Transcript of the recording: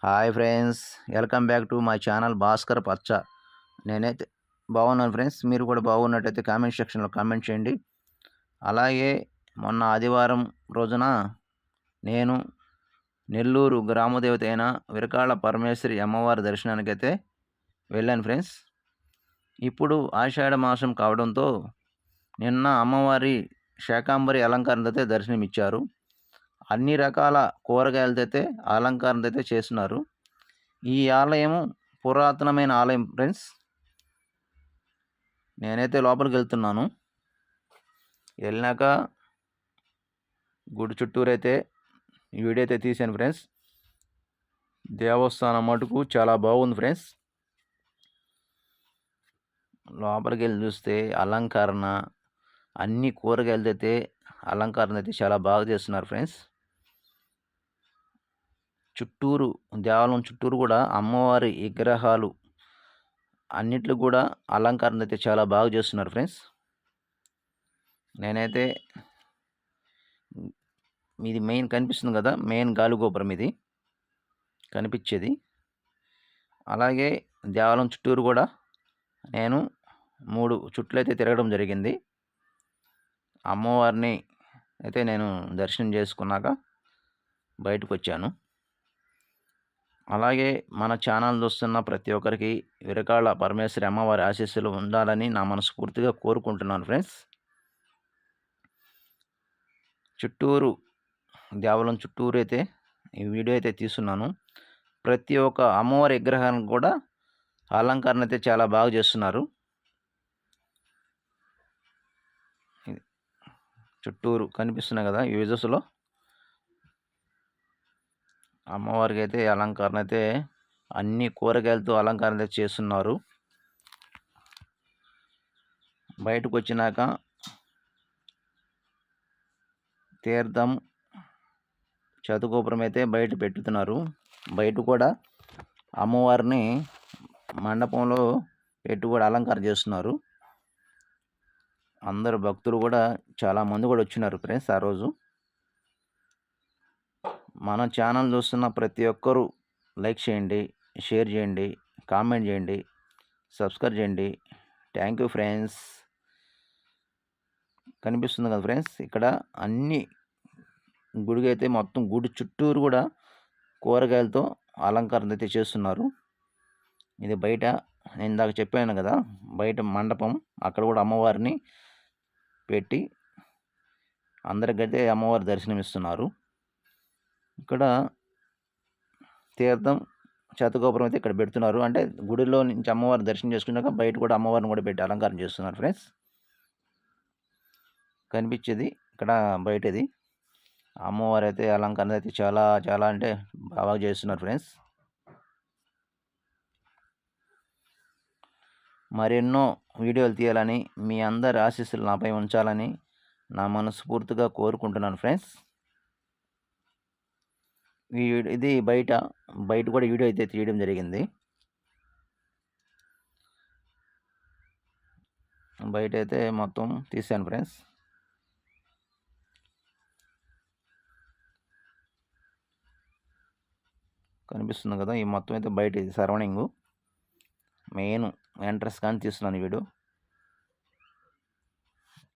Hi friends, welcome back to my channel Bhaskar పచ్చ. నేనైతే బాగున్నాను ఫ్రెండ్స్. మీరు కూడా బాగున్నట్టయితే కామెంట్ సెక్షన్లో కామెంట్ చేయండి. అలాగే మొన్న ఆదివారం రోజున నేను నెల్లూరు గ్రామదేవత అయిన విరకాళ్ళ పరమేశ్వరి అమ్మవారి దర్శనానికైతే వెళ్ళాను ఫ్రెండ్స్. ఇప్పుడు ఆషాఢ మాసం కావడంతో నిన్న అమ్మవారి శాకాంబరి అలంకారంతో అయితే దర్శనమిచ్చారు. అన్ని రకాల కూరగాయలతో అయితే అలంకారంతో అయితే చేస్తున్నారు. ఈ ఆలయం పురాతనమైన ఆలయం ఫ్రెండ్స్. నేనైతే లోపలికెళ్తున్నాను. వెళ్ళినాక గుడి చుట్టూరైతే వీడియో అయితే తీశాను ఫ్రెండ్స్. దేవస్థానం మటుకు చాలా బాగుంది ఫ్రెండ్స్. లోపలికెళ్ళి చూస్తే అలంకరణ అన్ని కూరగాయలతో అయితే అలంకరణ అయితే చాలా బాగా చేస్తున్నారు ఫ్రెండ్స్. చుట్టూరు దేవాలయం చుట్టూరు కూడా అమ్మవారి విగ్రహాలు అన్నిట్లో కూడా అలంకరణ అయితే చాలా బాగా చేస్తున్నారు ఫ్రెండ్స్. నేనైతే ఇది మెయిన్ కనిపిస్తుంది కదా, మెయిన్ గాలిగోపురం ఇది కనిపించేది. అలాగే దేవాలయం చుట్టూరు కూడా నేను 3 చుట్లు అయితే తిరగడం జరిగింది. అమ్మవారిని అయితే నేను దర్శనం చేసుకున్నాక బయటకు వచ్చాను. అలాగే మన ఛానల్ చూస్తున్న ప్రతి ఒక్కరికి విరకాళ్ళ పరమేశ్వరి అమ్మవారి ఆశీస్సులు ఉండాలని నా మనస్ఫూర్తిగా కోరుకుంటున్నాను ఫ్రెండ్స్. చుట్టూరు దేవాలయం చుట్టూరు అయితే ఈ వీడియో అయితే తీస్తున్నాను. ప్రతి ఒక్క అమ్మవారి విగ్రహానికి కూడా అలంకరణ అయితే చాలా బాగా చేస్తున్నారు. చుట్టూరు కనిపిస్తున్నాయి కదా ఈ విజస్లో అమ్మవారికి అయితే అలంకరణ అయితే అన్ని కూరగాయలతో అలంకరణ అయితే చేస్తున్నారు. బయటకు వచ్చినాక తీర్థం చతుగోపురం అయితే బయట పెట్టుతున్నారు. బయట కూడా అమ్మవారిని మండపంలో పెట్టి కూడా అలంకారం చేస్తున్నారు. అందరు భక్తులు కూడా చాలామంది కూడా వచ్చినారు ఫ్రెండ్స్. ఆ రోజు మన ఛానల్ చూస్తున్న ప్రతి ఒక్కరూ లైక్ చేయండి, షేర్ చేయండి, కామెంట్ చేయండి, సబ్స్క్రైబ్ చేయండి. Thank you friends. కనిపిస్తుంది కదా ఫ్రెండ్స్, ఇక్కడ అన్ని గుడికి అయితే మొత్తం గుడి చుట్టూరు కూడా కూరగాయలతో అలంకరణ అయితే చేస్తున్నారు. ఇది బయట నేను ఇందాక చెప్పాను కదా, బయట మండపం, అక్కడ కూడా అమ్మవారిని పెట్టి అందరికైతే అమ్మవారి దర్శనం ఇస్తున్నారు. ఇక్కడ తీర్థం శతగోపురం అయితే ఇక్కడ పెడుతున్నారు. అంటే గుడిలో నుంచి అమ్మవారి దర్శనం చేసుకున్నాక బయట కూడా అమ్మవారిని కూడా పెట్టి అలంకారం చేస్తున్నారు ఫ్రెండ్స్. కనిపించేది ఇక్కడ బయటది అమ్మవారు అయితే అలంకరణ అయితే చాలా చాలా అంటే బాగా చేస్తున్నారు ఫ్రెండ్స్. మరెన్నో వీడియోలు తీయాలని, మీ అందరి ఆశీస్సులు నాపై ఉంచాలని నా మనస్ఫూర్తిగా కోరుకుంటున్నాను ఫ్రెండ్స్. ఇది బయట కూడా వీడియో అయితే తీయడం జరిగింది. బయట అయితే మొత్తం తీసాను ఫ్రెండ్స్. కనిపిస్తుంది కదా, ఈ మొత్తం అయితే బయట ఇది సరౌండింగు మెయిన్ ఎంట్రన్స్ కానీ తీస్తున్నాను వీడియో.